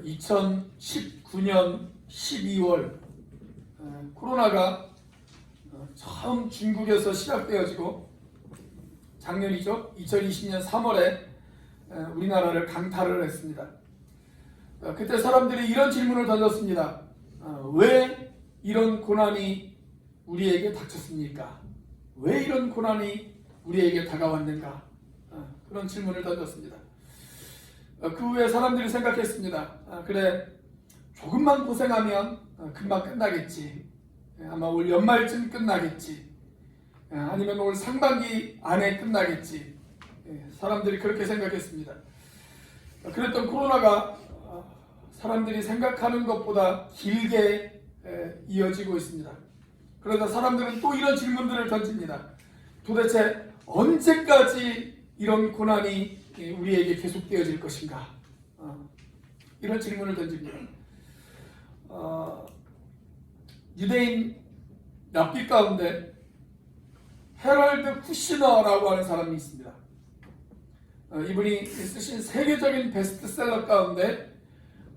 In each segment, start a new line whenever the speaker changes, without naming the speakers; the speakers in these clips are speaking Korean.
2019년 12월 코로나가 처음 중국에서 시작되어지고 작년이죠. 2020년 3월에 우리나라를 강타를 했습니다. 그때 사람들이 이런 질문을 던졌습니다. 왜 이런 고난이 우리에게 닥쳤습니까? 왜 이런 고난이 우리에게 다가왔는가? 그런 질문을 던졌습니다. 그 후에 사람들이 생각했습니다. 그래, 조금만 고생하면 금방 끝나겠지. 아마 올 연말쯤 끝나겠지. 아니면 올 상반기 안에 끝나겠지. 사람들이 그렇게 생각했습니다. 그랬던 코로나가 사람들이 생각하는 것보다 길게 이어지고 있습니다. 그러다 사람들은 또 이런 질문들을 던집니다. 도대체 언제까지 이런 고난이 우리에게 계속되어질 것인가? 이런 질문을 던집니다. 유대인 랍비 가운데 헤럴드 쿠시너라고 하는 사람이 있습니다. 이분이 쓰신 세계적인 베스트셀러 가운데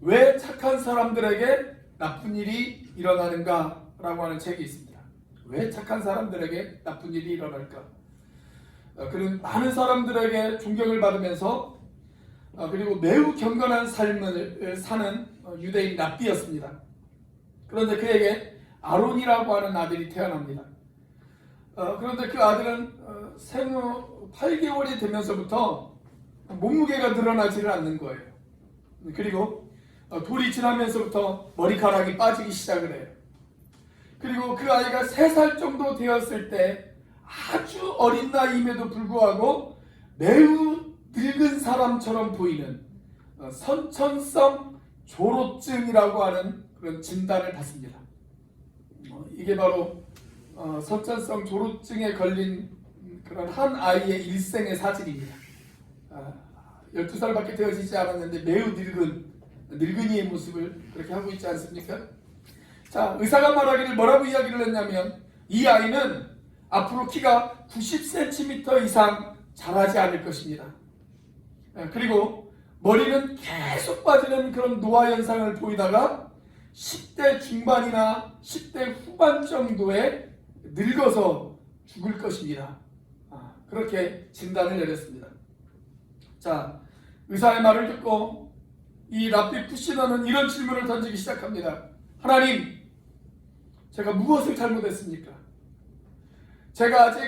왜 착한 사람들에게 나쁜 일이 일어나는가 라고 하는 책이 있습니다. 왜 착한 사람들에게 나쁜 일이 일어날까? 그는 많은 사람들에게 존경을 받으면서 그리고 매우 경건한 삶을 사는 유대인 랍비였습니다. 그런데 그에게 아론이라고 하는 아들이 태어납니다. 그런데 그 아들은 생후 8개월이 되면서부터 몸무게가 늘어나지를 않는 거예요. 그리고 돌이 지나면서부터 머리카락이 빠지기 시작을 해요. 그리고 그 아이가 3살 정도 되었을 때 아주 어린 나이임에도 불구하고 매우 늙은 사람처럼 보이는 선천성 조로증이라고 하는 그런 진단을 받습니다. 이게 바로 선천성 조로증에 걸린 그런 한 아이의 일생의 사진입니다. 12살밖에 되어지지 않았는데 매우 늙은이의 모습을 그렇게 하고 있지 않습니까? 자, 의사가 말하기를 뭐라고 이야기를 했냐면 이 아이는 앞으로 키가 90cm 이상 자라지 않을 것입니다. 그리고 머리는 계속 빠지는 그런 노화 현상을 보이다가 10대 중반이나 10대 후반 정도에 늙어서 죽을 것입니다. 그렇게 진단을 내렸습니다. 자, 의사의 말을 듣고 이 랍비 쿠시너는 이런 질문을 던지기 시작합니다. 하나님, 제가 무엇을 잘못했습니까? 제가 아직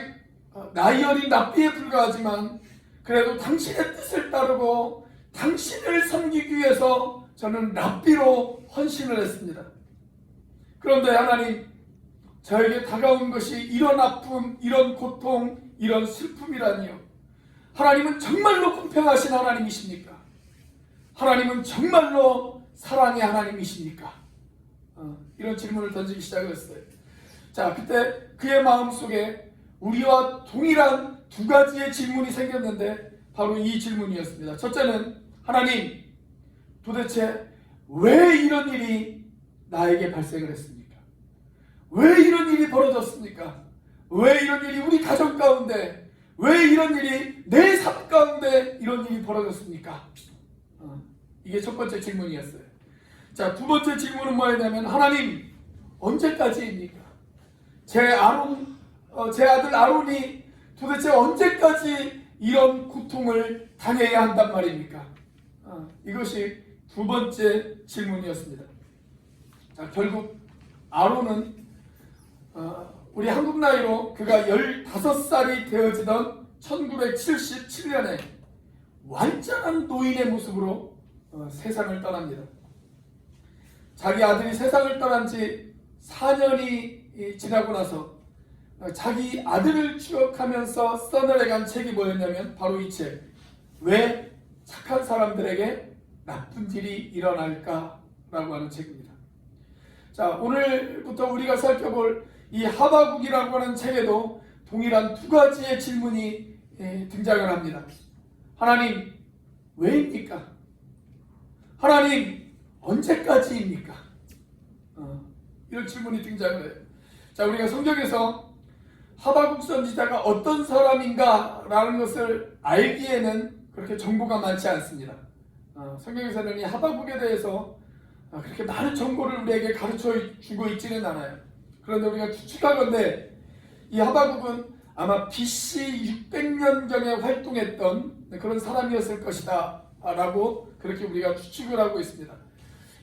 나이 어린 랍비에 불과하지만 그래도 당신의 뜻을 따르고 당신을 섬기기 위해서 저는 랍비로 헌신을 했습니다. 그런데 하나님, 저에게 다가온 것이 이런 아픔, 이런 고통, 이런 슬픔이라니요. 하나님은 정말로 공평하신 하나님이십니까? 하나님은 정말로 사랑의 하나님이십니까? 이런 질문을 던지기 시작을 했어요. 자, 그때 그의 마음속에 우리와 동일한 2가지의 질문이 생겼는데 바로 이 질문이었습니다. 첫째는 하나님, 도대체 왜 이런 일이 나에게 발생을 했습니까? 왜 이런 일이 벌어졌습니까? 왜 이런 일이 우리 가정 가운데, 왜 이런 일이 내 삶 가운데 이런 일이 벌어졌습니까? 이게 첫 번째 질문이었어요. 자, 2번째 질문은 뭐였냐면 하나님, 언제까지입니까? 제 아들 아론이 도대체 언제까지 이런 고통을 당해야 한단 말입니까? 이것이 2번째 질문이었습니다. 자, 결국 아론은 우리 한국 나이로 그가 15살이 되어지던 1977년에 완전한 노인의 모습으로 세상을 떠납니다. 자기 아들이 세상을 떠난 지 4년이 지나고 나서 자기 아들을 추억하면서 써내려간 책이 뭐였냐면 바로 이 책, 왜 착한 사람들에게 나쁜 일이 일어날까? 라고 하는 책입니다. 자, 오늘부터 우리가 살펴볼 이 하바국이라고 하는 책에도 동일한 2가지의 질문이 등장을 합니다. 하나님, 왜입니까? 하나님, 언제까지입니까? 이런 질문이 등장을 해요. 자, 우리가 성경에서 하바국 선지자가 어떤 사람인가 라는 것을 알기에는 그렇게 정보가 많지 않습니다. 성경에서는 이 하박국에 대해서 그렇게 많은 정보를 우리에게 가르쳐 주고 있지는 않아요. 그런데 우리가 추측하건대 이 하박국은 아마 BC 600년경에 활동했던 그런 사람이었을 것이다 라고 그렇게 우리가 추측을 하고 있습니다.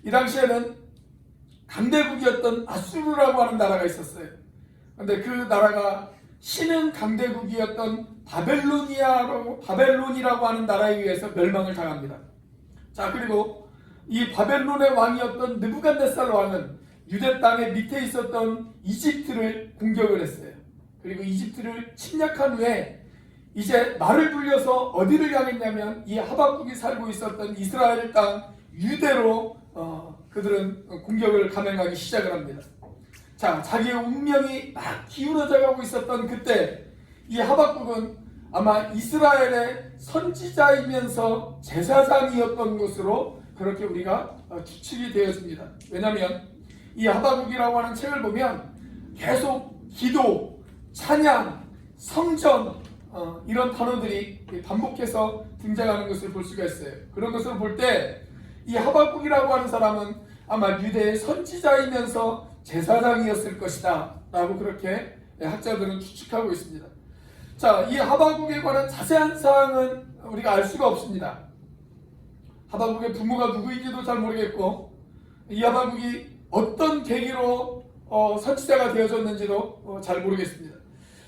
이 당시에는 강대국이었던 아수르라고 하는 나라가 있었어요. 그런데 그 나라가 신흥 강대국이었던 바벨론이라고 하는 나라에 의해서 멸망을 당합니다. 자, 그리고 이 바벨론의 왕이었던 느부갓네살 왕은 유대 땅의 밑에 있었던 이집트를 공격을 했어요. 그리고 이집트를 침략한 후에 이제 말을 돌려서 어디를 향했냐면 이 하박국이 살고 있었던 이스라엘 땅 유대로 그들은 공격을 감행하기 시작을 합니다. 자, 자기의 운명이 막 기울어져 가고 있었던 그때 이 하박국은 아마 이스라엘의 선지자이면서 제사장이었던 것으로 그렇게 우리가 추측이 되어집니다. 왜냐하면 이 하박국이라고 하는 책을 보면 계속 기도, 찬양, 성전 이런 단어들이 반복해서 등장하는 것을 볼 수가 있어요. 그런 것을 볼 때 이 하박국이라고 하는 사람은 아마 유대의 선지자이면서 제사장이었을 것이다 라고 그렇게 학자들은 추측하고 있습니다. 자, 이 하박국에 관한 자세한 사항은 우리가 알 수가 없습니다. 하박국의 부모가 누구인지도 잘 모르겠고 이 하박국이 어떤 계기로 선지자가 되어졌는지도 잘 모르겠습니다.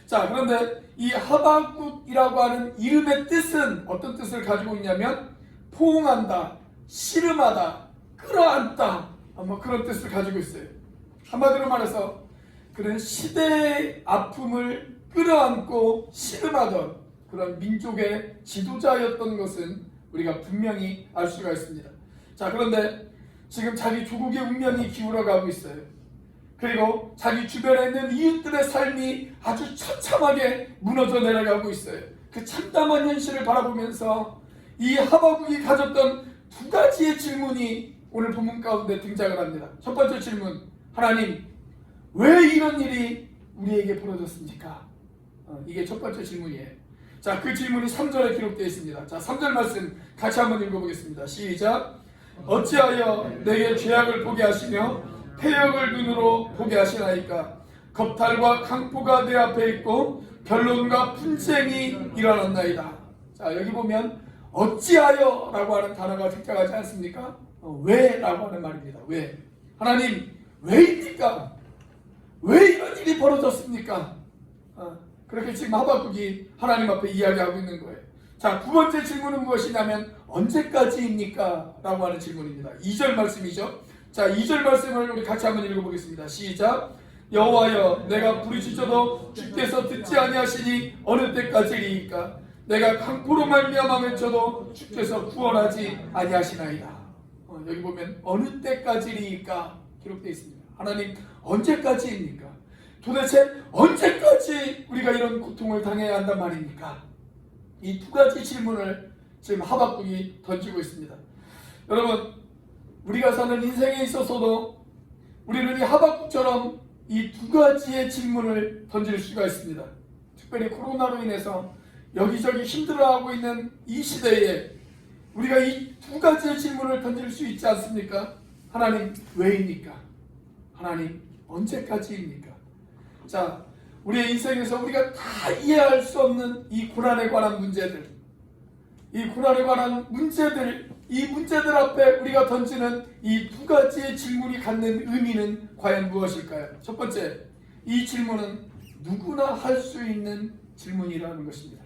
자, 그런데 이 하박국이라고 하는 이름의 뜻은 어떤 뜻을 가지고 있냐면 포옹한다, 씨름하다, 끌어안다 그런 뜻을 가지고 있어요. 한마디로 말해서 그런 시대의 아픔을 끌어안고 씨름하던 그런 민족의 지도자였던 것은 우리가 분명히 알 수가 있습니다. 자, 그런데 지금 자기 조국의 운명이 기울어가고 있어요. 그리고 자기 주변에 있는 이웃들의 삶이 아주 처참하게 무너져 내려가고 있어요. 그 참담한 현실을 바라보면서 이 하박국이 가졌던 두 가지의 질문이 오늘 본문 가운데 등장을 합니다. 첫 번째 질문, 하나님 왜 이런 일이 우리에게 벌어졌습니까? 이게 첫 번째 질문이에요. 자, 그 질문이 3절에 기록되어 있습니다. 자, 3절 말씀 같이 한번 읽어보겠습니다. 시작. 어찌하여 내게 죄악을 보게 하시며 패역을 눈으로 보게 하시나이까? 겁탈과 강포가 내 앞에 있고 변론과 분쟁이 일어났나이다. 자, 여기 보면 어찌하여 라고 하는 단어가 등장하지 않습니까? 왜? 라고 하는 말입니다. 왜? 하나님 왜입니까? 왜 이런 일이 벌어졌습니까? 그렇게 지금 하박국이 하나님 앞에 이야기하고 있는 거예요. 자, 두 번째 질문은 무엇이냐면 언제까지입니까? 라고 하는 질문입니다. 2절 말씀이죠. 자, 2절 말씀을 우리 같이 한번 읽어보겠습니다. 시작. 여호와여 내가 부르짖어도 주께서 듣지 아니하시니 어느 때까지리이까? 내가 강포로 말미암아 외쳐도 주께서 구원하지 아니하시나이다. 여기 보면 어느 때까지리이까 기록되어 있습니다. 하나님 언제까지입니까? 도대체 언제까지 우리가 이런 고통을 당해야 한단 말입니까? 이 두 가지 질문을 지금 하박국이 던지고 있습니다. 여러분, 우리가 사는 인생에 있어서도 우리는 이 하박국처럼 이 두 가지의 질문을 던질 수가 있습니다. 특별히 코로나로 인해서 여기저기 힘들어하고 있는 이 시대에 우리가 이 두 가지의 질문을 던질 수 있지 않습니까? 하나님 왜입니까? 하나님 언제까지입니까? 자, 우리의 인생에서 우리가 다 이해할 수 없는 이 고난에 관한 문제들, 이 고난에 관한 문제들, 이 문제들 앞에 우리가 던지는 이 두 가지의 질문이 갖는 의미는 과연 무엇일까요? 첫 번째, 이 질문은 누구나 할 수 있는 질문이라는 것입니다.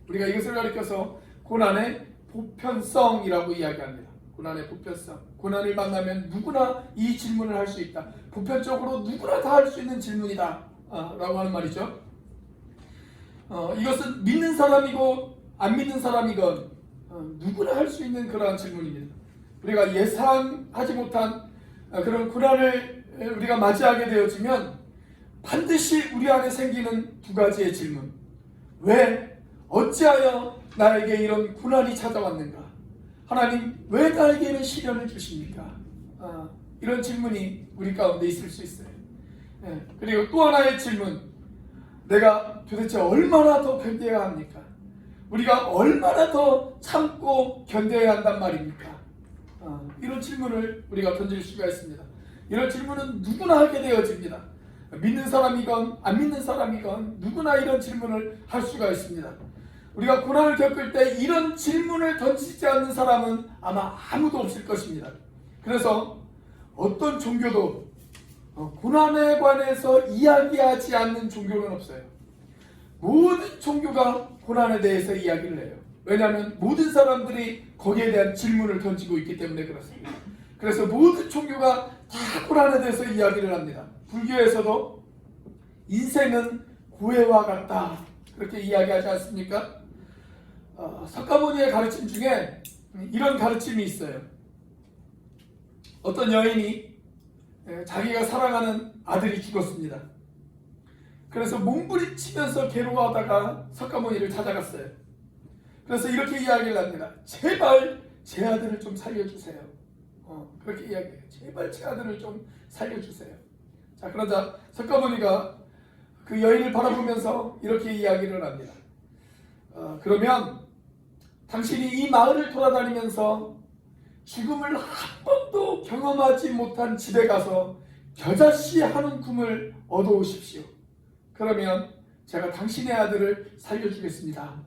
우리가 이것을 가리켜서 고난의 보편성이라고 이야기합니다. 고난의 보편성. 고난을 만나면 누구나 이 질문을 할 수 있다. 보편적으로 누구나 다 할 수 있는 질문이다 라고 하는 말이죠. 이것은 믿는 사람이고 안 믿는 사람이건 누구나 할 수 있는 그러한 질문입니다. 우리가 예상하지 못한 그런 고난을 우리가 맞이하게 되어지면 반드시 우리 안에 생기는 두 가지의 질문. 왜? 어찌하여 나에게 이런 고난이 찾아왔는가? 하나님 왜 나에게는 시련을 주십니까? 이런 질문이 우리 가운데 있을 수 있어요. 그리고 또 하나의 질문, 내가 도대체 얼마나 더 견뎌야 합니까? 우리가 얼마나 더 참고 견뎌야 한단 말입니까? 이런 질문을 우리가 던질 수가 있습니다. 이런 질문은 누구나 하게 되어집니다. 믿는 사람이건 안 믿는 사람이건 누구나 이런 질문을 할 수가 있습니다. 우리가 고난을 겪을 때 이런 질문을 던지지 않는 사람은 아마 아무도 없을 것입니다. 그래서 어떤 종교도 고난에 관해서 이야기하지 않는 종교는 없어요. 모든 종교가 고난에 대해서 이야기를 해요. 왜냐하면 모든 사람들이 거기에 대한 질문을 던지고 있기 때문에 그렇습니다. 그래서 모든 종교가 다 고난에 대해서 이야기를 합니다. 불교에서도 인생은 고해와 같다 그렇게 이야기하지 않습니까? 석가모니의 가르침 중에 이런 가르침이 있어요. 어떤 여인이 자기가 사랑하는 아들이 죽었습니다. 그래서 몸부림치면서 괴로워하다가 석가모니를 찾아갔어요. 그래서 이렇게 이야기를 합니다. 제발 제 아들을 좀 살려주세요. 그렇게 이야기해요. 제발 제 아들을 좀 살려주세요. 자, 그러자 석가모니가 그 여인을 바라보면서 이렇게 이야기를 합니다. 그러면 당신이 이 마을을 돌아다니면서 죽음을 한 번도 경험하지 못한 집에 가서 겨자씨 하는 꿈을 얻어오십시오. 그러면 제가 당신의 아들을 살려주겠습니다.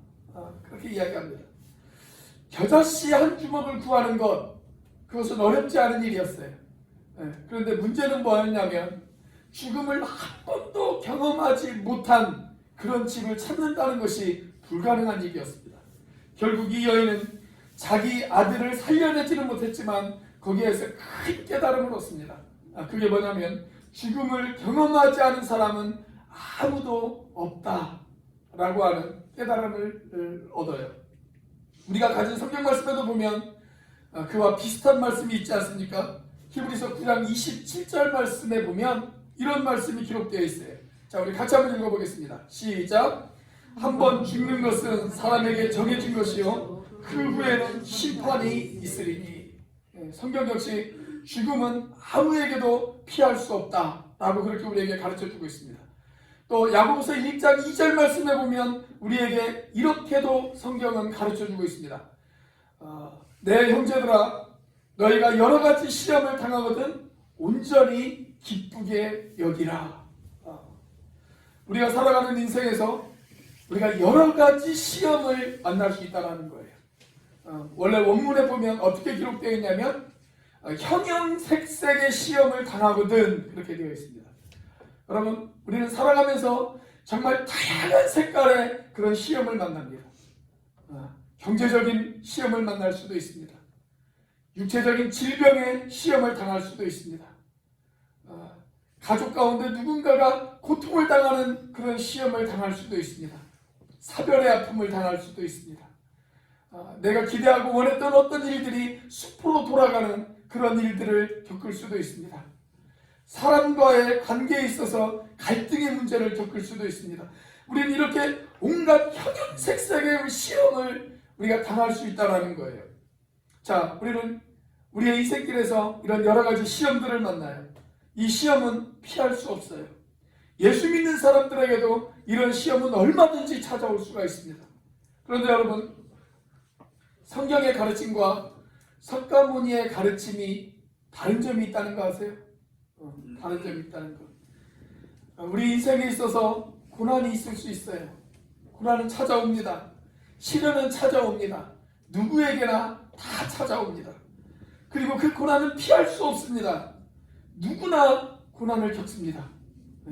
그렇게 이야기합니다. 겨자씨 한 주먹을 구하는 것, 그것은 어렵지 않은 일이었어요. 그런데 문제는 뭐였냐면 죽음을 한 번도 경험하지 못한 그런 집을 찾는다는 것이 불가능한 일이었습니다. 결국 이 여인은 자기 아들을 살려내지는 못했지만 거기에서 큰 깨달음을 얻습니다. 그게 뭐냐면 죽음을 경험하지 않은 사람은 아무도 없다라고 하는 깨달음을 얻어요. 우리가 가진 성경 말씀에도 보면 그와 비슷한 말씀이 있지 않습니까? 히브리서 9장 27절 말씀에 보면 이런 말씀이 기록되어 있어요. 자, 우리 같이 한번 읽어보겠습니다. 시작. 한 번 죽는 것은 사람에게 정해진 것이요 그 후에는 심판이 있으리니. 성경 역시 죽음은 아무에게도 피할 수 없다라고 그렇게 우리에게 가르쳐주고 있습니다. 또 야고보서 1장 2절 말씀에 보면 우리에게 이렇게도 성경은 가르쳐주고 있습니다. 내 형제들아 너희가 여러 가지 시험을 당하거든 온전히 기쁘게 여기라. 우리가 살아가는 인생에서 우리가 여러 가지 시험을 만날 수 있다는 거예요. 원래 원문에 보면 어떻게 기록되어 있냐면 형형색색의 시험을 당하거든 그렇게 되어 있습니다. 여러분, 우리는 살아가면서 정말 다양한 색깔의 그런 시험을 만납니다. 경제적인 시험을 만날 수도 있습니다. 육체적인 질병의 시험을 당할 수도 있습니다. 가족 가운데 누군가가 고통을 당하는 그런 시험을 당할 수도 있습니다. 사별의 아픔을 당할 수도 있습니다. 내가 기대하고 원했던 어떤 일들이 수포로 돌아가는 그런 일들을 겪을 수도 있습니다. 사람과의 관계에 있어서 갈등의 문제를 겪을 수도 있습니다. 우리는 이렇게 온갖 형형색색의 시험을 우리가 당할 수 있다는 거예요. 자, 우리는 우리의 인생길에서 이런 여러 가지 시험들을 만나요. 이 시험은 피할 수 없어요. 예수 믿는 사람들에게도 이런 시험은 얼마든지 찾아올 수가 있습니다. 그런데 여러분, 성경의 가르침과 석가모니의 가르침이 다른 점이 있다는 거 아세요? 다른 점이 있다는 것. 우리 인생에 있어서 고난이 있을 수 있어요. 고난은 찾아옵니다. 시련은 찾아옵니다. 누구에게나 다 찾아옵니다. 그리고 그 고난은 피할 수 없습니다. 누구나 고난을 겪습니다.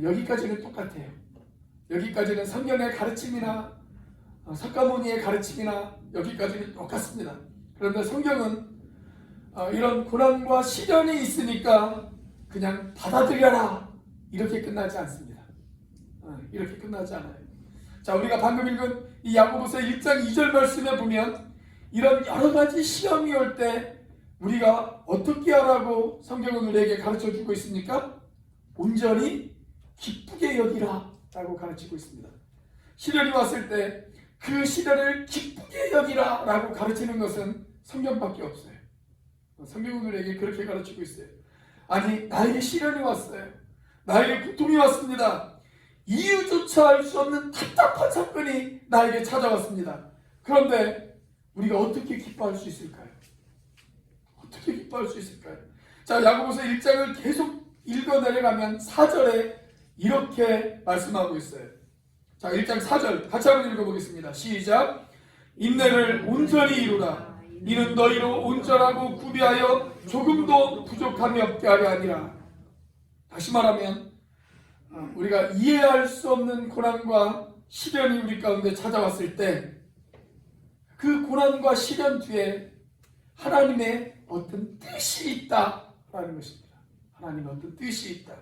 여기까지는 똑같아요. 여기까지는 성경의 가르침이나 석가모니의 가르침이나 여기까지는 똑같습니다. 그런데 성경은 이런 고난과 시련이 있으니까 그냥 받아들여라 이렇게 끝나지 않습니다. 이렇게 끝나지 않아요. 자, 우리가 방금 읽은 이 야고보서 1장 2절 말씀에 보면 이런 여러 가지 시험이 올 때 우리가 어떻게 하라고 성경은 우리에게 가르쳐주고 있습니까? 온전히 기쁘게 여기라 라고 가르치고 있습니다. 시련이 왔을 때 그 시련을 기쁘게 여기라 라고 가르치는 것은 성경밖에 없어요. 성경은 우리에게 그렇게 가르치고 있어요. 아니, 나에게 시련이 왔어요. 나에게 고통이 왔습니다. 이유조차 알 수 없는 답답한 사건이 나에게 찾아왔습니다. 그런데 우리가 어떻게 기뻐할 수 있을까요? 어떻게 기뻐할 수 있을까요? 자, 야고보서 1장을 계속 읽어 내려가면 4절에 이렇게 말씀하고 있어요. 자, 1장 4절 같이 한번 읽어보겠습니다. 시작. 인내를 온전히 이루라. 이는 너희로 온전하고 구비하여 조금도 부족함이 없게 하려 하니라. 다시 말하면 우리가 이해할 수 없는 고난과 시련이 우리 가운데 찾아왔을 때 그 고난과 시련 뒤에 하나님의 어떤 뜻이 있다라는 것입니다. 하나님의 어떤 뜻이 있다.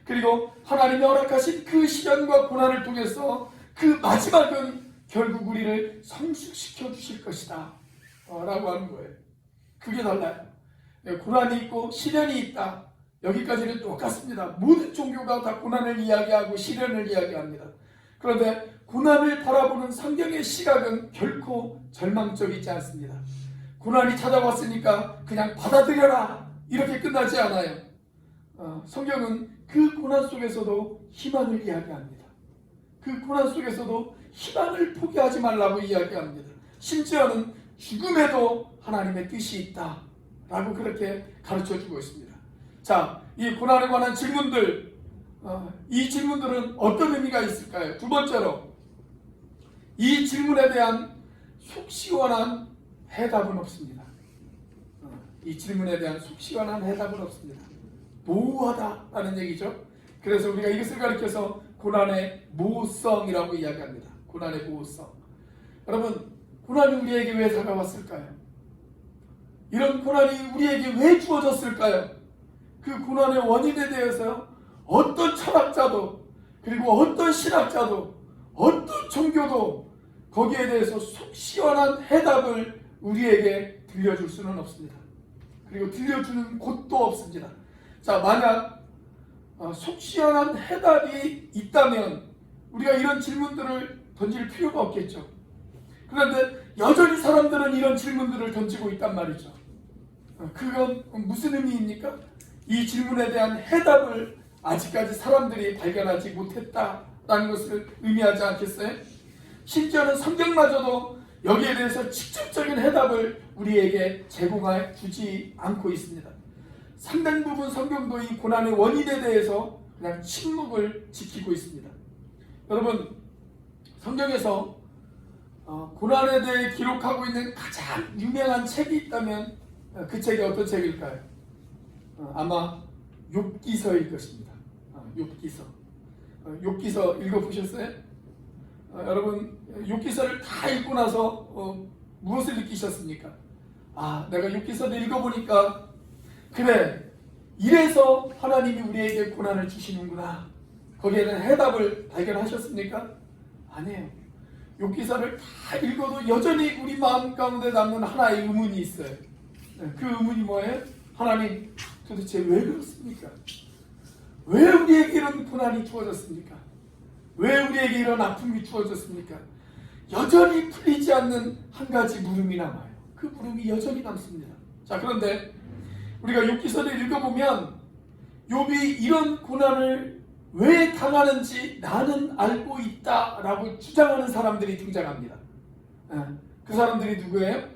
그리고 하나님이 허락하신 그 시련과 고난을 통해서 그 마지막은 결국 우리를 성숙시켜 주실 것이다 라고 하는 거예요. 그게 달라요. 고난이 있고 시련이 있다. 여기까지는 똑같습니다. 모든 종교가 다 고난을 이야기하고 시련을 이야기합니다. 그런데 고난을 바라보는 성경의 시각은 결코 절망적이지 않습니다. 고난이 찾아왔으니까 그냥 받아들여라 이렇게 끝나지 않아요. 성경은 그 고난 속에서도 희망을 이야기합니다. 그 고난 속에서도 희망을 포기하지 말라고 이야기합니다. 심지어는 죽음에도 하나님의 뜻이 있다 라고 그렇게 가르쳐주고 있습니다. 자, 이 고난에 관한 질문들, 이 질문들은 어떤 의미가 있을까요? 두 번째로 이 질문에 대한 속 시원한 해답은 없습니다. 이 질문에 대한 속 시원한 해답은 없습니다. 모호하다라는 얘기죠. 그래서 우리가 이것을 가리켜서 고난의 모호성이라고 이야기합니다. 고난의 모호성. 여러분, 고난이 우리에게 왜 다가왔을까요? 이런 고난이 우리에게 왜 주어졌을까요? 그 고난의 원인에 대해서 어떤 철학자도 그리고 어떤 신학자도 어떤 종교도 거기에 대해서 속 시원한 해답을 우리에게 들려줄 수는 없습니다. 그리고 들려주는 곳도 없습니다. 자, 만약 속 시원한 해답이 있다면 우리가 이런 질문들을 던질 필요가 없겠죠. 그런데 여전히 사람들은 이런 질문들을 던지고 있단 말이죠. 그건 무슨 의미입니까? 이 질문에 대한 해답을 아직까지 사람들이 발견하지 못했다라는 것을 의미하지 않겠어요? 심지어는 성경마저도 여기에 대해서 직접적인 해답을 우리에게 제공해 주지 않고 있습니다. 상당 부분 성경도 이 고난의 원인에 대해서 그냥 침묵을 지키고 있습니다. 여러분, 성경에서 고난에 대해 기록하고 있는 가장 유명한 책이 있다면 그 책이 어떤 책일까요? 아마 욥기서일 것입니다. 욥기서. 욥기서 읽어보셨어요? 여러분, 욥기서를 다 읽고 나서 무엇을 느끼셨습니까? 내가 욥기서를 읽어보니까 그래, 이래서 하나님이 우리에게 고난을 주시는구나. 거기에 대한 해답을 발견하셨습니까? 아니에요. 욥기서를 다 읽어도 여전히 우리 마음 가운데 남는 하나의 의문이 있어요. 그 의문이 뭐예요? 하나님, 도대체 왜 그렇습니까? 왜 우리에게 이런 고난이 주어졌습니까? 왜 우리에게 이런 아픔이 주어졌습니까? 여전히 풀리지 않는 한 가지 물음이 남아요. 그 물음이 여전히 남습니다. 자, 그런데 우리가 욥기서를 읽어보면 욥이 이런 고난을 왜 당하는지 나는 알고 있다라고 주장하는 사람들이 등장합니다. 그 사람들이 누구예요?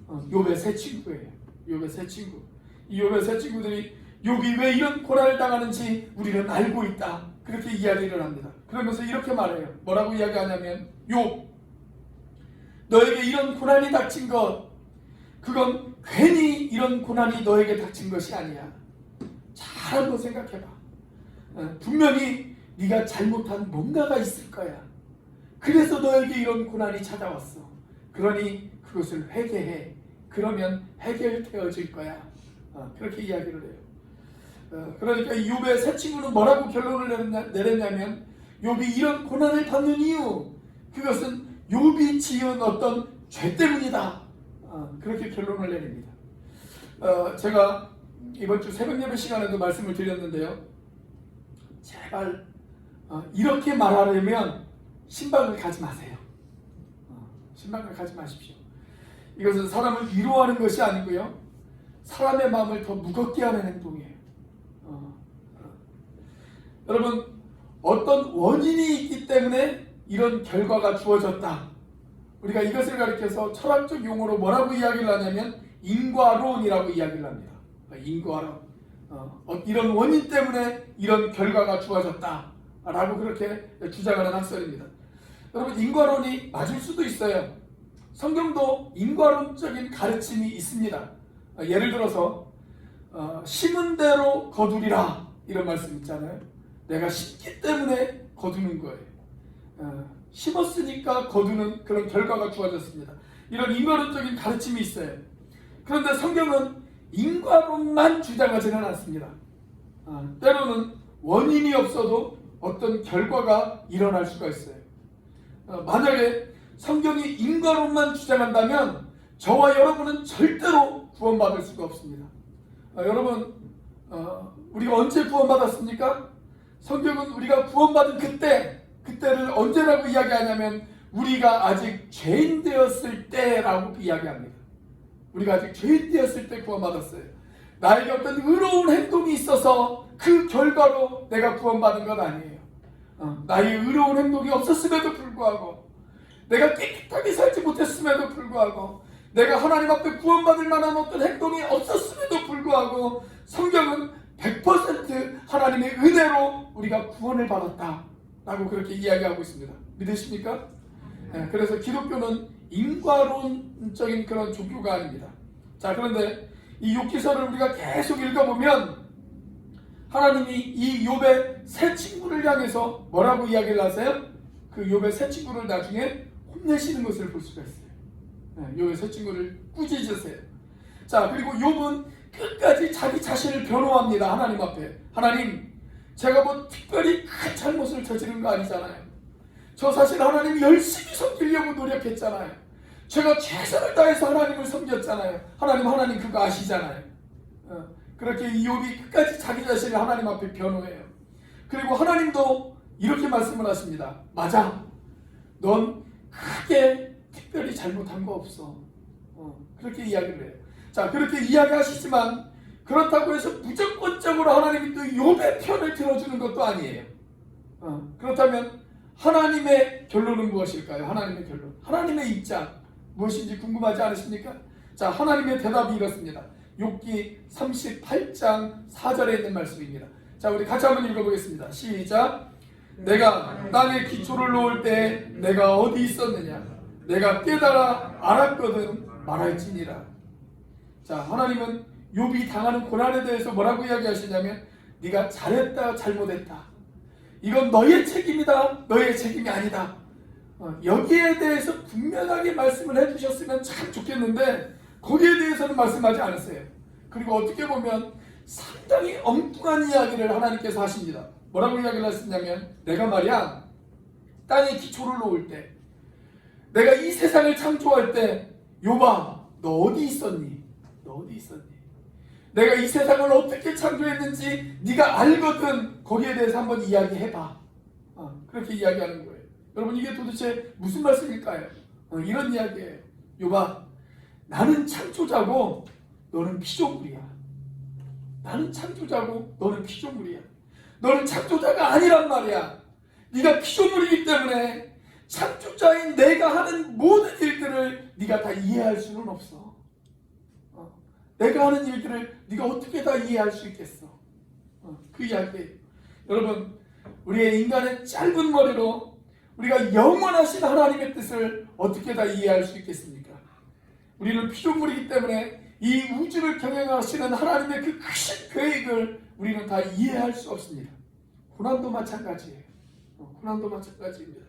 욥의 세 친구예요. 욥의 세 친구. 이 욥의 세 친구들이 욥이 왜 이런 고난을 당하는지 우리는 알고 있다. 그렇게 이야기를 합니다. 그러면서 이렇게 말해요. 뭐라고 이야기하냐면, 욥, 너에게 이런 고난이 닥친 것, 그건 괜히 이런 고난이 너에게 닥친 것이 아니야. 잘 한번 생각해봐. 분명히 네가 잘못한 뭔가가 있을 거야. 그래서 너에게 이런 고난이 찾아왔어. 그러니 그것을 회개해. 그러면 해결되어질 거야. 그렇게 이야기를 해요. 그러니까 이 욥의 세 친구는 뭐라고 결론을 내렸냐면, 욥이 이런 고난을 받는 이유, 그것은 욥이 지은 어떤 죄 때문이다. 그렇게 결론을 내립니다. 제가 이번 주 새벽 예배 시간에도 말씀을 드렸는데요. 제발 이렇게 말하려면 신방을 가지 마세요. 신방을 가지 마십시오. 이것은 사람을 위로하는 것이 아니고요, 사람의 마음을 더 무겁게 하는 행동이에요. 여러분, 어떤 원인이 있기 때문에 이런 결과가 주어졌다. 우리가 이것을 가리켜서 철학적 용어로 뭐라고 이야기를 하냐면 인과론이라고 이야기를 합니다. 인과론. 이런 원인 때문에 이런 결과가 주어졌다라고 그렇게 주장하는 학설입니다. 여러분, 인과론이 맞을 수도 있어요. 성경도 인과론적인 가르침이 있습니다. 예를 들어서 심은 대로 거두리라 이런 말씀 있잖아요. 내가 심기 때문에 거두는 거예요. 심었으니까 거두는 그런 결과가 주어졌습니다. 이런 인과론적인 가르침이 있어요. 그런데 성경은 인과론만 주장하지는 않습니다. 때로는 원인이 없어도 어떤 결과가 일어날 수가 있어요. 만약에 성경이 인과론만 주장한다면 저와 여러분은 절대로 구원받을 수가 없습니다. 여러분, 우리가 언제 구원받았습니까? 성경은 우리가 구원받은 그때를 언제라고 이야기하냐면 우리가 아직 죄인 되었을 때라고 이야기합니다. 우리가 아직 죄인 되었을 때 구원받았어요. 나에게 어떤 의로운 행동이 있어서 그 결과로 내가 구원받은 건 아니에요. 나의 의로운 행동이 없었음에도 불구하고, 내가 깨끗하게 살지 못했음에도 불구하고, 내가 하나님 앞에 구원받을 만한 어떤 행동이 없었음에도 불구하고 성경은 100% 하나님의 은혜로 우리가 구원을 받았다라고 그렇게 이야기하고 있습니다. 믿으십니까? 네, 그래서 기독교는 인과론적인 그런 종교가 아닙니다. 자, 그런데 이 욥기서를 우리가 계속 읽어보면 하나님이 이 욥의 세 친구를 향해서 뭐라고 이야기를 하세요? 그 욥의 세 친구를 나중에 혼내시는 것을 볼 수가 있어요. 욥의 세 친구를 꾸짖으세요. 자, 그리고 욥은 끝까지 자기 자신을 변호합니다. 하나님 앞에. 하나님, 제가 뭐 특별히 큰 잘못을 저지른 거 아니잖아요. 저 사실 하나님 열심히 섬기려고 노력했잖아요. 제가 최선을 다해서 하나님을 섬겼잖아요. 하나님 그거 아시잖아요. 그렇게 이 욥이 끝까지 자기 자신을 하나님 앞에 변호해요. 그리고 하나님도 이렇게 말씀을 하십니다. 맞아, 넌 크게 특별히 잘못한 거 없어. 그렇게 이야기를 해요. 자, 그렇게 이야기하시지만 그렇다고 해서 무조건적으로 하나님이 또 욥의 편을 들어주는 것도 아니에요. 그렇다면 하나님의 결론은 무엇일까요? 하나님의 결론, 하나님의 입장 무엇인지 궁금하지 않으십니까? 자, 하나님의 대답이 이렇습니다. 욥기 38장 4절에 있는 말씀입니다. 자, 우리 같이 한번 읽어보겠습니다. 시작. 내가 땅에 기초를 놓을 때 내가 어디 있었느냐? 내가 깨달아 알았거든 말할지니라. 자, 하나님은 욥이 당하는 고난에 대해서 뭐라고 이야기하시냐면 네가 잘했다 잘못했다, 이건 너의 책임이다, 너의 책임이 아니다. 여기에 대해서 분명하게 말씀을 해주셨으면 참 좋겠는데 거기에 대해서는 말씀하지 않으세요. 그리고 어떻게 보면 상당히 엉뚱한 이야기를 하나님께서 하십니다. 뭐라고 이야기를 하시냐면 내가 말이야 땅에 기초를 놓을 때, 내가 이 세상을 창조할 때 욥아 너 어디 있었니? 너 어디 있었니? 내가 이 세상을 어떻게 창조했는지 네가 알거든. 거기에 대해서 한번 이야기해봐. 그렇게 이야기하는 거예요. 여러분, 이게 도대체 무슨 말씀일까요? 이런 이야기예요. 욥아, 나는 창조자고 너는 피조물이야. 나는 창조자고 너는 피조물이야. 너는 창조자가 아니란 말이야. 네가 피조물이기 때문에 창조자인 내가 하는 모든 일들을 네가 다 이해할 수는 없어. 내가 하는 일들을 네가 어떻게 다 이해할 수 있겠어? 그 이야기예요. 여러분, 우리의 인간의 짧은 머리로 우리가 영원하신 하나님의 뜻을 어떻게 다 이해할 수 있겠습니까? 우리는 피조물이기 때문에 이 우주를 경영하시는 하나님의 그 크신 계획을 우리는 다 이해할 수 없습니다. 고난도 마찬가지예요. 고난도 마찬가지입니다.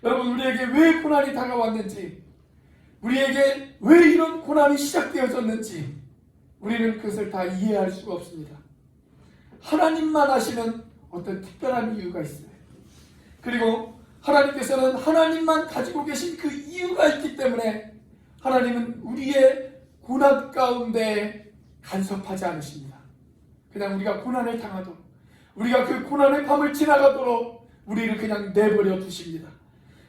여러분, 우리에게 왜 고난이 다가왔는지, 우리에게 왜 이런 고난이 시작되어졌는지 우리는 그것을 다 이해할 수가 없습니다. 하나님만 아시는 어떤 특별한 이유가 있어요. 그리고 하나님께서는 하나님만 가지고 계신 그 이유가 있기 때문에 하나님은 우리의 고난 가운데 간섭하지 않으십니다. 그냥 우리가 고난을 당하도록, 우리가 그 고난의 밤을 지나가도록 우리를 그냥 내버려 두십니다.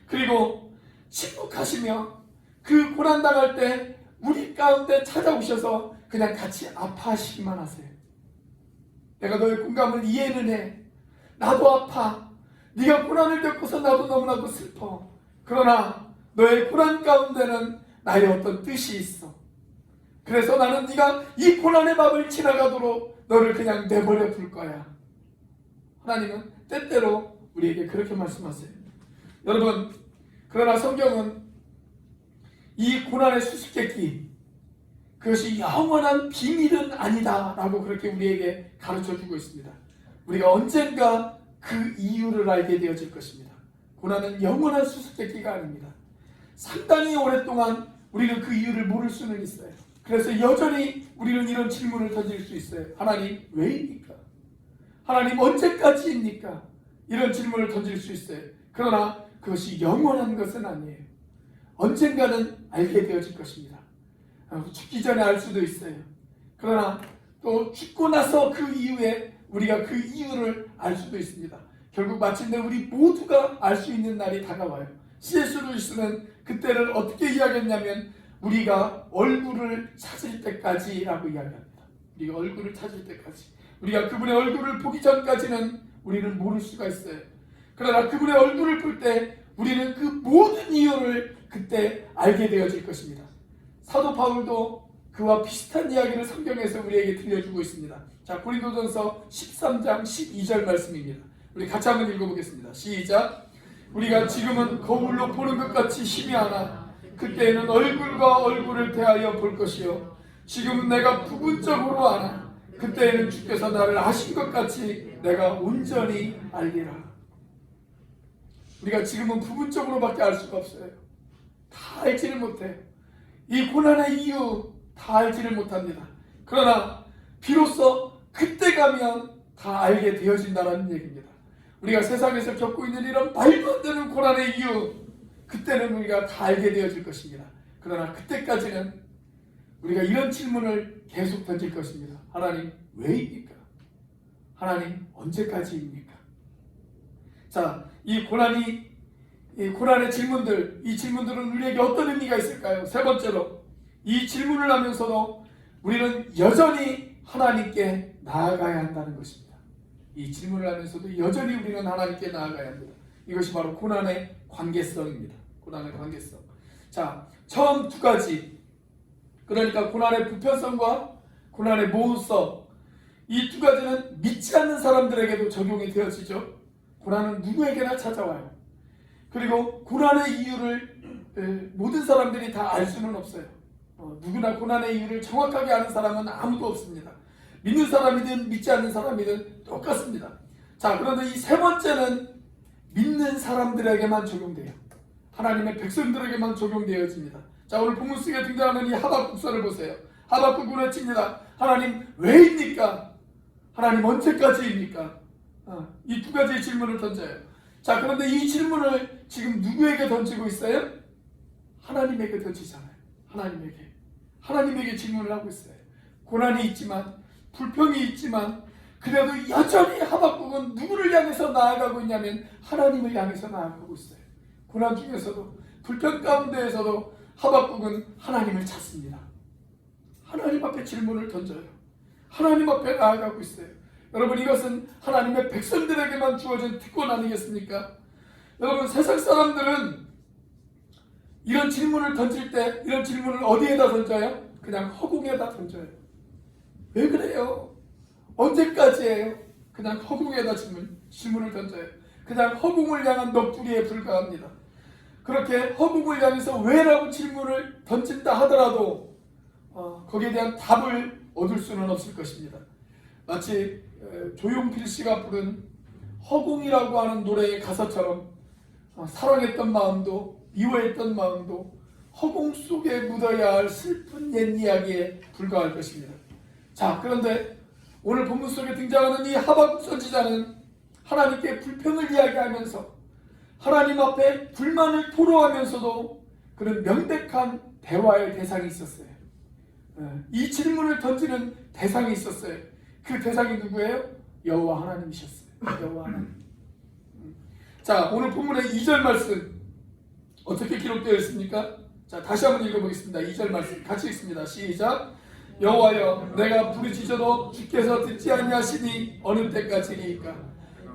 그리고 침묵하시며 그 고난 당할 때 우리 가운데 찾아오셔서 그냥 같이 아파하시기만 하세요. 내가 너의 공감을 이해는 해. 나도 아파. 네가 고난을 겪고서 나도 너무나도 슬퍼. 그러나 너의 고난 가운데는 나의 어떤 뜻이 있어. 그래서 나는 네가 이 고난의 밤을 지나가도록 너를 그냥 내버려 둘 거야. 하나님은 때때로 우리에게 그렇게 말씀하세요. 여러분, 그러나 성경은 이 고난의 수수께끼, 그것이 영원한 비밀은 아니다 라고 그렇게 우리에게 가르쳐주고 있습니다. 우리가 언젠가 그 이유를 알게 되어질 것입니다. 고난은 영원한 수수께끼가 아닙니다. 상당히 오랫동안 우리는 그 이유를 모를 수는 있어요. 그래서 여전히 우리는 이런 질문을 던질 수 있어요. 하나님 왜입니까? 하나님 언제까지입니까? 이런 질문을 던질 수 있어요. 그러나 그것이 영원한 것은 아니에요. 언젠가는 알게 되어질 것입니다. 죽기 전에 알 수도 있어요. 그러나 또 죽고 나서 그 이후에 우리가 그 이유를 알 수도 있습니다. 결국 마침내 우리 모두가 알 수 있는 날이 다가와요. C.S. 루이스는 그때를 어떻게 이야기했냐면 우리가 얼굴을 찾을 때까지라고 이야기합니다. 우리가 얼굴을 찾을 때까지. 우리가 그분의 얼굴을 보기 전까지는 우리는 모를 수가 있어요. 그러나 그분의 얼굴을 볼 때 우리는 그 모든 이유를 그때 알게 되어질 것입니다. 사도 바울도 그와 비슷한 이야기를 성경에서 우리에게 들려주고 있습니다. 자, 고린도전서 13장 12절 말씀입니다. 우리 같이 한번 읽어보겠습니다. 시작. 우리가 지금은 거울로 보는 것 같이 희미하나 그때에는 얼굴과 얼굴을 대하여 볼 것이요 지금은 내가 부분적으로 아나 그때에는 주께서 나를 아신 것 같이 내가 온전히 알리라. 우리가 지금은 부분적으로밖에 알 수가 없어요. 다 알지를 못해요. 이 고난의 이유 다 알지를 못합니다. 그러나 비로소 그때 가면 다 알게 되어진다는 얘기입니다. 우리가 세상에서 겪고 있는 이런 말도 안 되는 고난의 이유, 그때는 우리가 다 알게 되어질 것입니다. 그러나 그때까지는 우리가 이런 질문을 계속 던질 것입니다. 하나님 왜입니까? 하나님 언제까지입니까? 자, 이 고난의 질문들, 이 질문들은 우리에게 어떤 의미가 있을까요? 세 번째로, 이 질문을 하면서도 우리는 여전히 하나님께 나아가야 한다는 것입니다. 이 질문을 하면서도 여전히 우리는 하나님께 나아가야 합니다. 이것이 바로 고난의 관계성입니다. 고난의 관계성. 자, 처음 두 가지, 그러니까 고난의 보편성과 고난의 모호성, 이 두 가지는 믿지 않는 사람들에게도 적용이 되어지죠. 고난은 누구에게나 찾아와요. 그리고 고난의 이유를 모든 사람들이 다 알 수는 없어요. 누구나 고난의 이유를 정확하게 아는 사람은 아무도 없습니다. 믿는 사람이든 믿지 않는 사람이든 똑같습니다. 자, 그런데 이 세 번째는 믿는 사람들에게만 적용돼요. 하나님의 백성들에게만 적용되어집니다. 자, 오늘 본문 속에 등장하는 이 하박국서를 보세요. 하박국은 외칩니다. 하나님 왜입니까? 하나님 언제까지입니까? 이 두 가지의 질문을 던져요. 자, 그런데 이 질문을 지금 누구에게 던지고 있어요? 하나님에게 던지잖아요. 하나님에게 질문을 하고 있어요. 고난이 있지만, 불평이 있지만, 그래도 여전히 하박국은 누구를 향해서 나아가고 있냐면 하나님을 향해서 나아가고 있어요. 고난 중에서도, 불평 가운데에서도 하박국은 하나님을 찾습니다. 하나님 앞에 질문을 던져요. 하나님 앞에 나아가고 있어요. 여러분, 이것은 하나님의 백성들에게만 주어진 특권 아니겠습니까? 여러분, 세상 사람들은 이런 질문을 던질 때 이런 질문을 어디에다 던져요? 그냥 허공에다 던져요. 왜 그래요? 언제까지예요? 그냥 허공에다 질문을 던져요. 그냥 허공을 향한 넋두리에 불과합니다. 그렇게 허공을 향해서 왜라고 질문을 던진다 하더라도 거기에 대한 답을 얻을 수는 없을 것입니다. 마치 조용필 씨가 부른 허공이라고 하는 노래의 가사처럼 사랑했던 마음도 미워했던 마음도 허공 속에 묻어야 할 슬픈 옛 이야기에 불과할 것입니다. 자, 그런데 오늘 본문 속에 등장하는 이 하박국 선지자는 하나님께 불평을 이야기하면서 하나님 앞에 불만을 토로하면서도 그런 명백한 대화의 대상이 있었어요. 이 질문을 던지는 대상이 있었어요. 그 대상이 누구예요? 여호와 하나님이셨어요. 여호와 하나님. 자, 오늘 본문의 2절 말씀 어떻게 기록되어 있습니까? 자, 다시 한번 읽어보겠습니다. 2절 말씀 같이 읽습니다. 시작. 여호와여, 내가 부르짖어도 주께서 듣지 아니하시니 어느 때까지니까?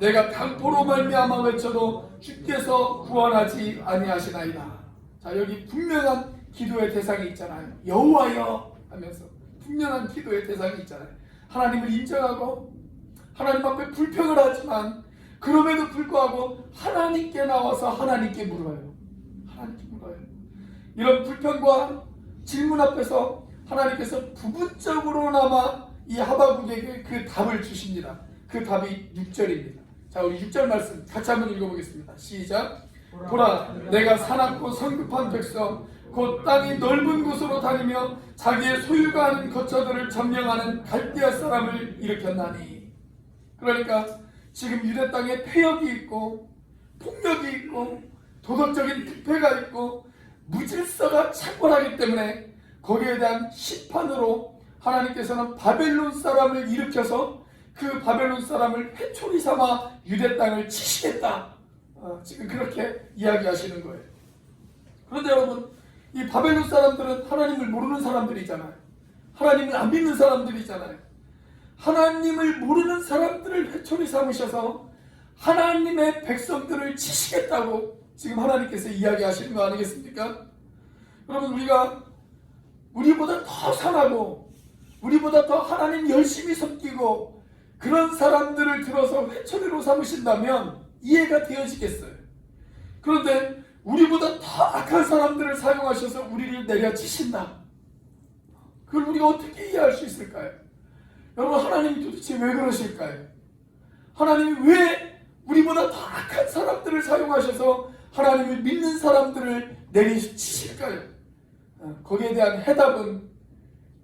내가 강포로 말미암아 외쳐도 주께서 구원하지 아니하시나이다. 자, 여기 분명한 기도의 대상이 있잖아요. 여호와여 하면서 분명한 기도의 대상이 있잖아요. 하나님을 인정하고 하나님 앞에 불평을 하지만 그럼에도 불구하고 하나님께 나와서 하나님께 물어요. 하나님께 물어요. 이런 불평과 질문 앞에서 하나님께서 부분적으로나마 이 하박국에게 그 답을 주십니다. 그 답이 6절입니다. 자, 우리 6절 말씀 같이 한번 읽어보겠습니다. 시작. 보라, 내가 사납고 성급한 백성 곧 땅이 넓은 곳으로 다니며 자기의 소유가 아닌 거처들을 점령하는 갈대아 사람을 일으켰나니. 그러니까 지금 유대 땅에 폐역이 있고 폭력이 있고 도덕적인 부패가 있고 무질서가 창궐하기 때문에 거기에 대한 심판으로 하나님께서는 바벨론 사람을 일으켜서 그 바벨론 사람을 회초리 삼아 유대 땅을 치시겠다. 지금 그렇게 이야기하시는 거예요. 그런데 여러분, 이 바벨론 사람들은 하나님을 모르는 사람들이잖아요. 하나님을 안 믿는 사람들이잖아요. 하나님을 모르는 사람들을 회초리 삼으셔서 하나님의 백성들을 치시겠다고 지금 하나님께서 이야기하시는 거 아니겠습니까? 여러분, 우리보다 더 선하고 우리보다 더 하나님 열심히 섬기고 그런 사람들을 들어서 회초리로 삼으신다면 이해가 되어지겠어요. 그런데 우리보다 더 악한 사람들을 사용하셔서 우리를 내려치신다. 그걸 우리가 어떻게 이해할 수 있을까요? 여러분, 하나님이 도대체 왜 그러실까요? 하나님이 왜 우리보다 더 악한 사람들을 사용하셔서 하나님을 믿는 사람들을 내리치실까요? 거기에 대한 해답은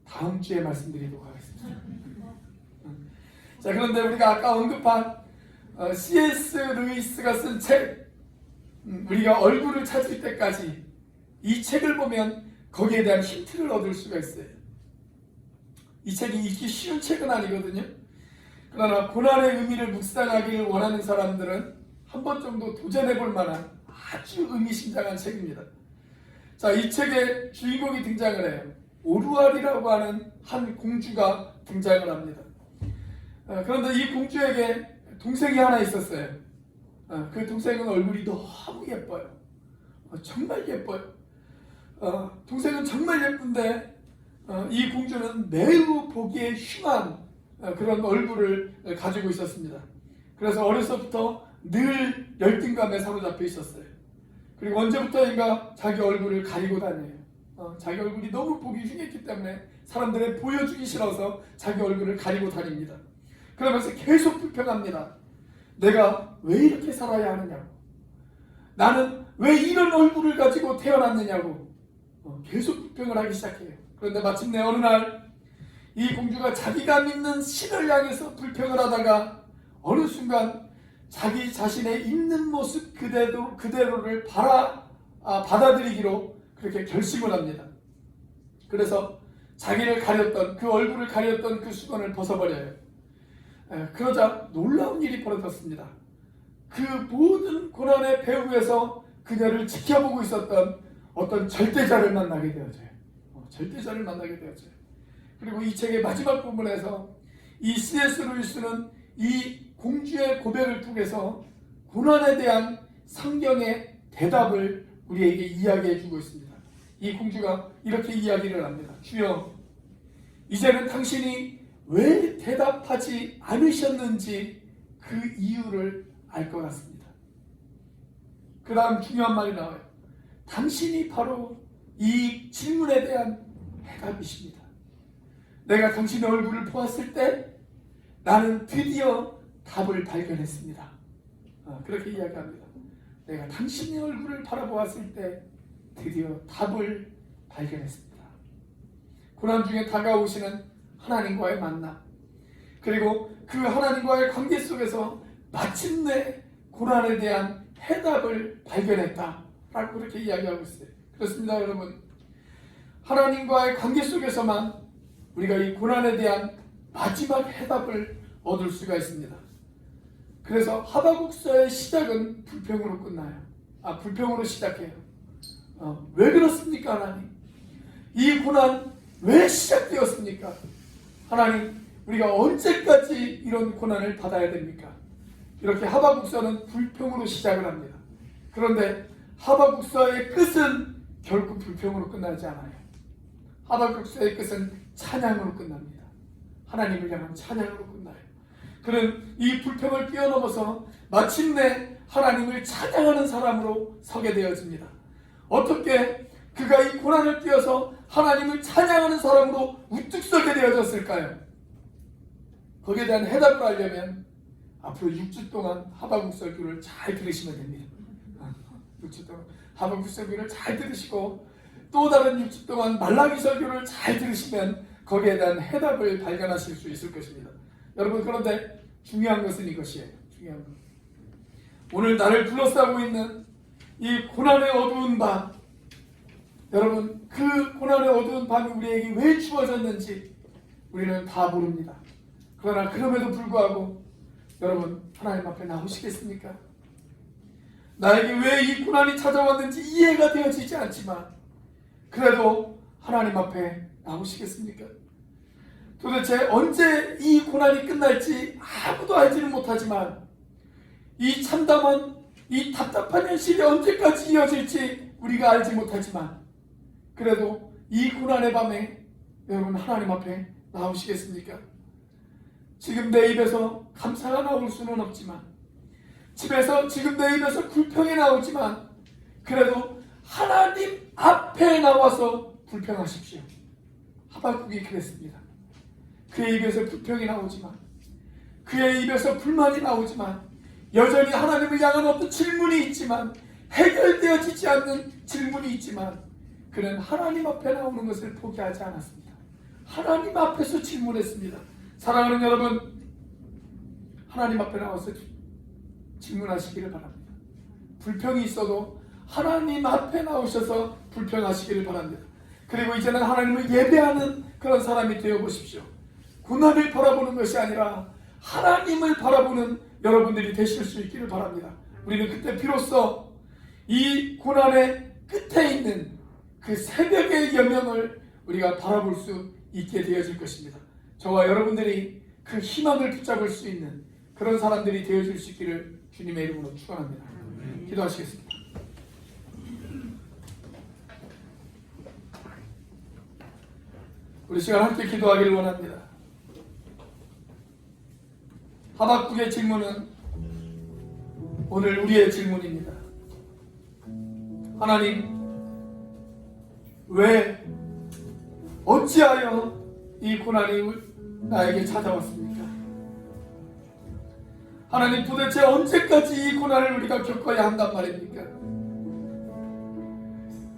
다음 주에 말씀드리도록 하겠습니다. 자, 그런데 우리가 아까 언급한 C.S. 루이스가 쓴 책, 우리가 얼굴을 찾을 때까지, 이 책을 보면 거기에 대한 힌트를 얻을 수가 있어요. 이 책이 읽기 쉬운 책은 아니거든요. 그러나 고난의 의미를 묵상하기를 원하는 사람들은 한 번 정도 도전해 볼 만한 아주 의미심장한 책입니다. 자, 이 책에 주인공이 등장을 해요. 오루알이라고 하는 한 공주가 등장을 합니다. 그런데 이 공주에게 동생이 하나 있었어요. 그 동생은 얼굴이 너무 예뻐요. 정말 예뻐요. 동생은 정말 예쁜데 이 공주는 매우 보기에 흉한 그런 얼굴을 가지고 있었습니다. 그래서 어려서부터 늘 열등감에 사로잡혀 있었어요. 그리고 언제부터인가 자기 얼굴을 가리고 다녀요. 자기 얼굴이 너무 보기 흉했기 때문에 사람들에 보여주기 싫어서 자기 얼굴을 가리고 다닙니다. 그러면서 계속 불평합니다. 내가 왜 이렇게 살아야 하느냐고, 나는 왜 이런 얼굴을 가지고 태어났느냐고 계속 불평을 하기 시작해요. 그런데 마침내 어느 날 이 공주가 자기가 믿는 신을 향해서 불평을 하다가 어느 순간 자기 자신의 있는 모습 그대로를 받아들이기로 그렇게 결심을 합니다. 그래서 자기를 가렸던, 그 얼굴을 가렸던 그 수건을 벗어버려요. 그러자 놀라운 일이 벌어졌습니다. 그 모든 고난의 배후에서 그녀를 지켜보고 있었던 어떤 절대자를 만나게 되어져요. 절대자를 만나게 되어져요. 그리고 이 책의 마지막 부분에서 이 C.S. 루이스는 이 공주의 고백을 통해서 고난에 대한 성경의 대답을 우리에게 이야기해 주고 있습니다. 이 공주가 이렇게 이야기를 합니다. 주여, 이제는 당신이 왜 대답하지 않으셨는지 그 이유를 알 것 같습니다. 그 다음 중요한 말이 나와요. 당신이 바로 이 질문에 대한 해답이십니다. 내가 당신의 얼굴을 보았을 때 나는 드디어 답을 발견했습니다. 그렇게 이야기합니다. 내가 당신의 얼굴을 바라보았을 때 드디어 답을 발견했습니다. 고난 중에 다가오시는 하나님과의 만남, 그리고 그 하나님과의 관계 속에서 마침내 고난에 대한 해답을 발견했다라고 그렇게 이야기하고 있어요. 그렇습니다, 여러분. 하나님과의 관계 속에서만 우리가 이 고난에 대한 마지막 해답을 얻을 수가 있습니다. 그래서 하박국서의 시작은 불평으로 끝나요. 불평으로 시작해요. 왜 그렇습니까, 하나님? 이 고난 왜 시작되었습니까? 하나님, 우리가 언제까지 이런 고난을 받아야 됩니까? 이렇게 하박국서는 불평으로 시작을 합니다. 그런데 하박국서의 끝은 결코 불평으로 끝나지 않아요. 하박국서의 끝은 찬양으로 끝납니다. 하나님을 향한 찬양으로 끝나요. 그는 이 불평을 뛰어넘어서 마침내 하나님을 찬양하는 사람으로 서게 되어집니다. 어떻게 그가 이 고난을 뛰어서 하나님을 찬양하는 사람으로 우뚝 서게 되어졌을까요? 거기에 대한 해답을 알려면 앞으로 6주 동안 하박국 설교를 잘 들으시면 됩니다. 6주 동안 하박국 설교를 잘 들으시고 또 다른 6주 동안 말라기 설교를 잘 들으시면 거기에 대한 해답을 발견하실 수 있을 것입니다. 여러분, 그런데 중요한 것은 이것이에요. 중요한 것. 오늘 나를 둘러싸고 있는 이 고난의 어두운 밤, 여러분, 그 고난의 어두운 밤이 우리에게 왜 주어졌는지 우리는 다 모릅니다. 그러나 그럼에도 불구하고 여러분, 하나님 앞에 나오시겠습니까? 나에게 왜 이 고난이 찾아왔는지 이해가 되어지지 않지만 그래도 하나님 앞에 나오시겠습니까? 도대체 언제 이 고난이 끝날지 아무도 알지는 못하지만 이 참담한, 이 답답한 현실이 언제까지 이어질지 우리가 알지 못하지만 그래도 이 고난의 밤에 여러분, 하나님 앞에 나오시겠습니까? 지금 내 입에서 감사가 나올 수는 없지만, 집에서 지금 내 입에서 불평이 나오지만 그래도 하나님 앞에 나와서 불평하십시오. 하박국이 그랬습니다. 그의 입에서 불평이 나오지만, 그의 입에서 불만이 나오지만, 여전히 하나님을 향한 어떤 질문이 있지만, 해결되어지지 않는 질문이 있지만 그는 하나님 앞에 나오는 것을 포기하지 않았습니다. 하나님 앞에서 질문했습니다. 사랑하는 여러분, 하나님 앞에 나와서 질문하시기를 바랍니다. 불평이 있어도 하나님 앞에 나오셔서 불평하시기를 바랍니다. 그리고 이제는 하나님을 예배하는 그런 사람이 되어보십시오. 고난을 바라보는 것이 아니라 하나님을 바라보는 여러분들이 되실 수 있기를 바랍니다. 우리는 그때 비로소 이 고난의 끝에 있는 그 새벽의 여명을 우리가 바라볼 수 있게 되어질 것입니다. 저와 여러분들이 그 희망을 붙잡을 수 있는 그런 사람들이 되어질 수 있기를 주님의 이름으로 축원합니다. 기도하시겠습니다. 우리 시간 함께 기도하기를 원합니다. 하박국의 질문은 오늘 우리의 질문입니다. 하나님, 왜 어찌하여 이 고난이 나에게 찾아왔습니까? 하나님, 도대체 언제까지 이 고난을 우리가 겪어야 한단 말입니까?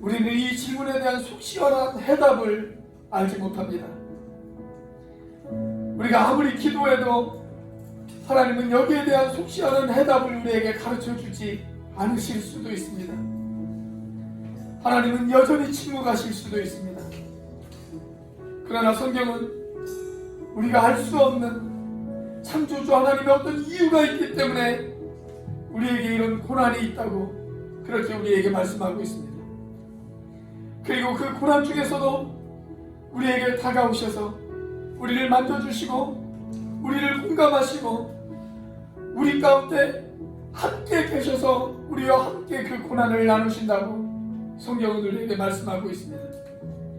우리는 이 질문에 대한 속 시원한 해답을 알지 못합니다. 우리가 아무리 기도해도 하나님은 여기에 대한 속 시원한 해답을 우리에게 가르쳐 주지 않으실 수도 있습니다. 하나님은 여전히 침묵하실 수도 있습니다. 그러나 성경은 우리가 알 수 없는 창조주 하나님의 어떤 이유가 있기 때문에 우리에게 이런 고난이 있다고 그렇게 우리에게 말씀하고 있습니다. 그리고 그 고난 중에서도 우리에게 다가오셔서 우리를 만져주시고 우리를 공감하시고 우리 가운데 함께 계셔서 우리와 함께 그 고난을 나누신다고 성경은 우리에게 말씀하고 있습니다.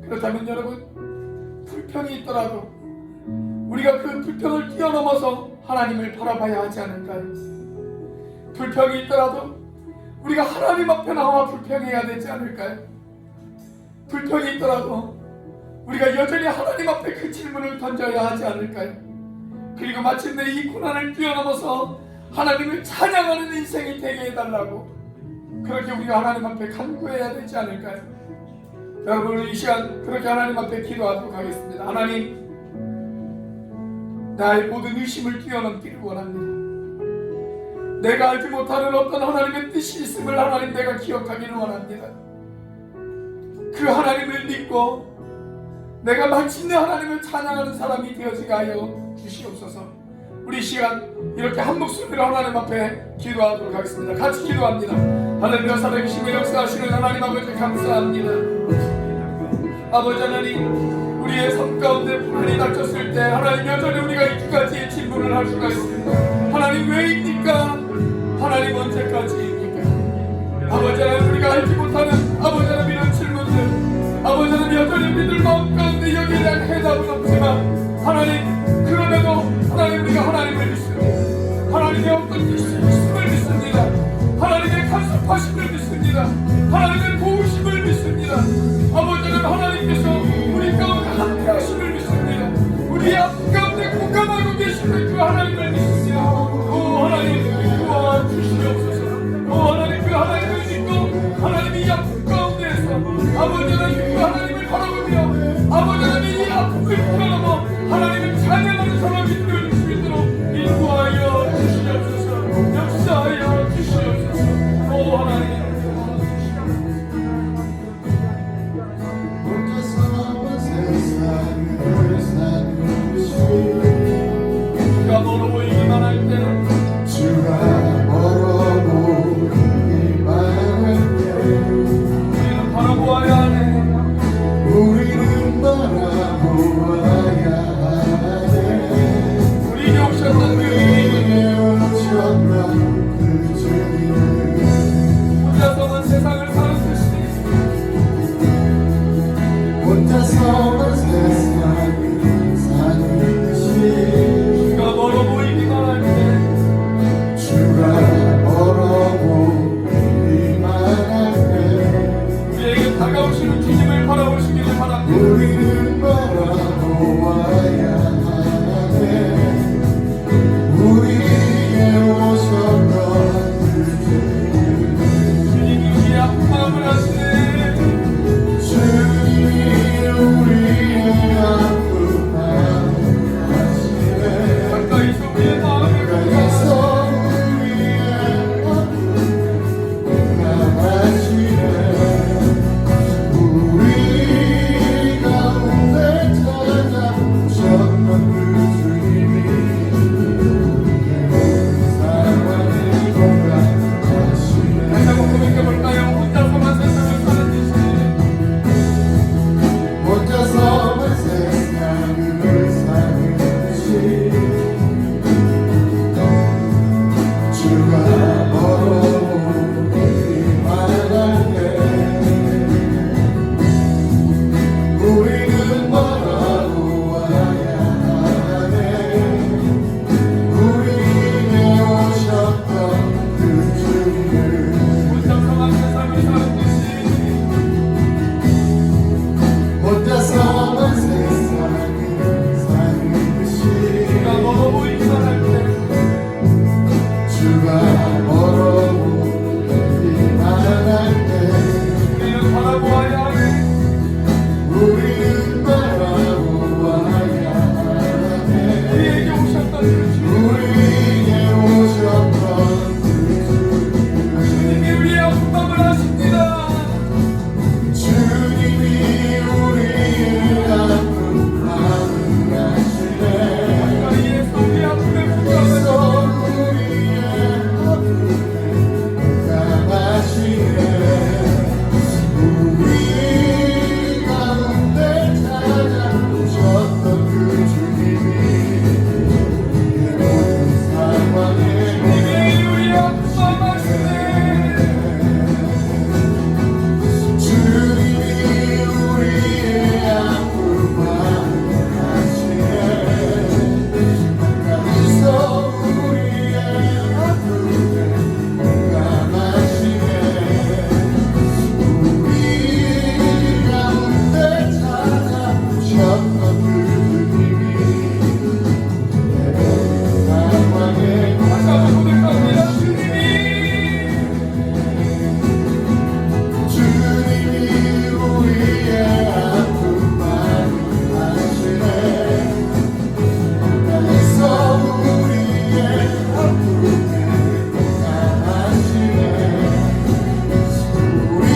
그렇다면 여러분, 불평이 있더라도 우리가 그 불평을 뛰어넘어서 하나님을 바라봐야 하지 않을까요? 불평이 있더라도 우리가 하나님 앞에 나와 불평해야 되지 않을까요? 불평이 있더라도 우리가 여전히 하나님 앞에 그 질문을 던져야 하지 않을까요? 그리고 마침내 이 고난을 뛰어넘어서 하나님을 찬양하는 인생이 되게 해달라고 그렇게 우리가 하나님 앞에 간구해야 되지 않을까요? 여러분, 이 시간 그렇게 하나님 앞에 기도하도록 하겠습니다. 하나님, 나의 모든 의심을 뛰어넘기를 원합니다. 내가 알지 못하는 어떤 하나님의 뜻이 있음을 하나님 내가 기억하기를 원합니다. 그 하나님을 믿고 내가 마침내 하나님을 찬양하는 사람이 되어지게 하여 주시옵소서. 우리 시간 이렇게 한 목소리로 하나님 앞에 기도하도록 하겠습니다. 같이 기도합니다. 하나님의 살아계시고 역사하시는 하나님 아버지 감사합니다. 아버지 하나님, 우리의 삶 가운데 불안이 닥쳤을 때 하나님 여전히 우리가 이 두 가지의 질문을 할 수가 있습니다. 하나님 왜입니까? 하나님 언제까지입니까? 아버지 하나님, 우리가 알지 못하는 아버지 하나님 이런 질문 인도하심을 믿습니다. 하나님의 도우심을 믿습니다. 아버지는 하나님께서 우리 가운데 함께 하심을 믿습니다. 우리 앞 가운데 공감하고 계시는 그 하나님을 믿습니다. 오 하나님 도와주시옵소서. 오 하나님 그 하나님을 믿고 하나님이 이 아픔 가운데에서 아버지는 그 하나님을 바라보며 아버지는 이 아픔을 풀어넘어 하나님을 찬양하는 사람이 되어줄 수 있도록 인도하여 주시옵소서. 역사하여 주시옵소서. 오 하나님 주가 멀어 보이기만 할 때는
주가 멀어 보이기만 할 때
우리는 바라보아야 하네.
우리는 바라보아야 하네.
우리에게 오셨던 그
우리에게 오셨던 그 주님을
혼자서만 세상을 사는 듯이
혼자서만 세상을 사는 듯이
주가 멀어 보이기만 할 때
주가 멀어 보이기만 할 때
우리에게 다가오시는 주님을 바라보시기를 바랍니다.
우리는 바라보아야 하네. 우리에게 오셨던 그 주님
주님이 우리의 아픈 마음을 아시네.
주님이 우리의 아픈 마음을 아시네.
가까이서 우리의 마음을
가까이서 우리의 아픔을 공감하시네. 우리 가운데 찾아오셨던 그 주님이 우리의 상황을 공감하시네.
다시 한번 고백해볼까요? 혼자서만 세상을 사는 듯이
혼자서만 세상을 사는 듯이 주가 멀어 보이기만 할 때 우리는 바라보아야 하네. 우리에게 오셨던 그 주님을
혼자서만 세상을 사는 듯이
혼자서만 세상을 사는 듯이
주가 멀어 보이기만 할 때
주가 멀어 보이기만 할 때
우리는 바라보아야 하네.
우리는 바라보아야 하네.
우리에게 오셨던 그 주님
우리에게 오셨던 그
주님이 우리의 아픈 마음을 아십니다.
주님이 우리의 아픈 마음을 아시네.
가까이에서 우리의 아픔에
그래서
공감하시고
우리의 아픔을 공감하시네. 우리 가운데 찾아오셨던 그 주님이 우리의 모든 상황에
주님이 우리의 아픈 마음 아시네.
주님이 우리의 아픈 마음을 아시네. 가까이서 우리의 아픔을 공감하시네. 우리 가운데 찾아오셨던 그 주님이 우리의 모든 상황에
다시 한번 고백합니다. 주님이
주님이 우리의 아픈 마음을 아시네. 가까이서 우리의 아픔을 공감하시네. 우리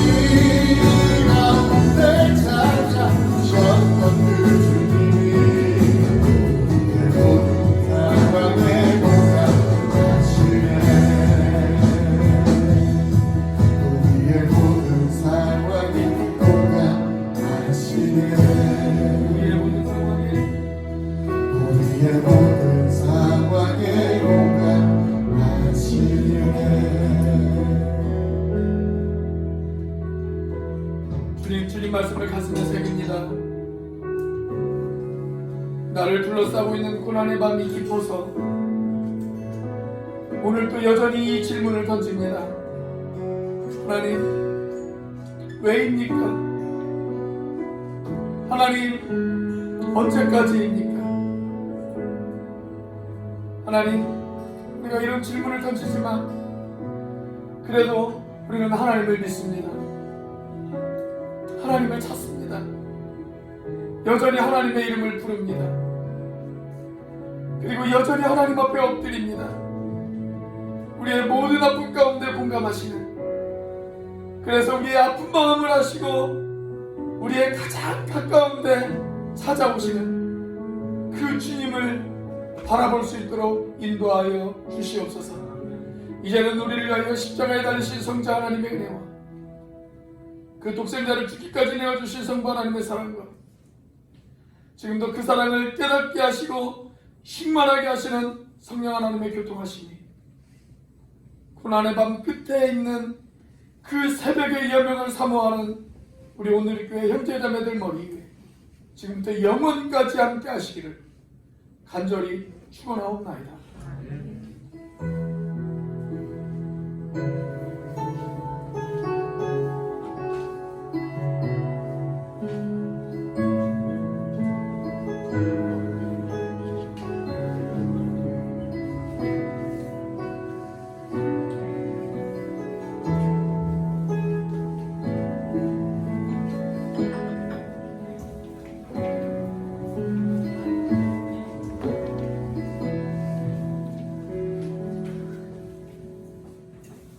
가운데 찾아오셨던 그 주님이 우리의 모든 상황에 공감하시네. 우리의 모든 상황에 공감하시네.
우리의 모든 상황에
우리의 모든 상황에 공감하시네.
주님 말씀을 가슴에 새깁니다. 나를 둘러싸고 있는 고난의 밤이 깊어서 오늘도 여전히 이 질문을 던집니다. 하나님, 왜입니까? 하나님, 언제까지입니까? 하나님, 우리가 이런 질문을 던지지만 그래도 우리는 하나님을 믿습니다. 하나님을 찾습니다. 여전히 하나님의 이름을 부릅니다. 그리고 여전히 하나님 앞에 엎드립니다. 우리의 모든 아픔 가운데 공감하시는, 그래서 우리의 아픈 마음을 아시고 우리의 가장 가까운데 찾아오시는 그 주님을 바라볼 수 있도록 인도하여 주시옵소서. 이제는 우리를 위하여 십자가에 달리신 성자 하나님의 은혜와 그 독생자를 죽기까지 내어주신 성부 하나님의 사랑과 지금도 그 사랑을 깨닫게 하시고 충만하게 하시는 성령 하나님의 교통하심이 고난의 밤 끝에 있는 그 새벽의 여명을 사모하는 우리 오늘의 교회 형제자매들 머리 위에 지금부터 영원까지 함께 하시기를 간절히 축원하옵나이다.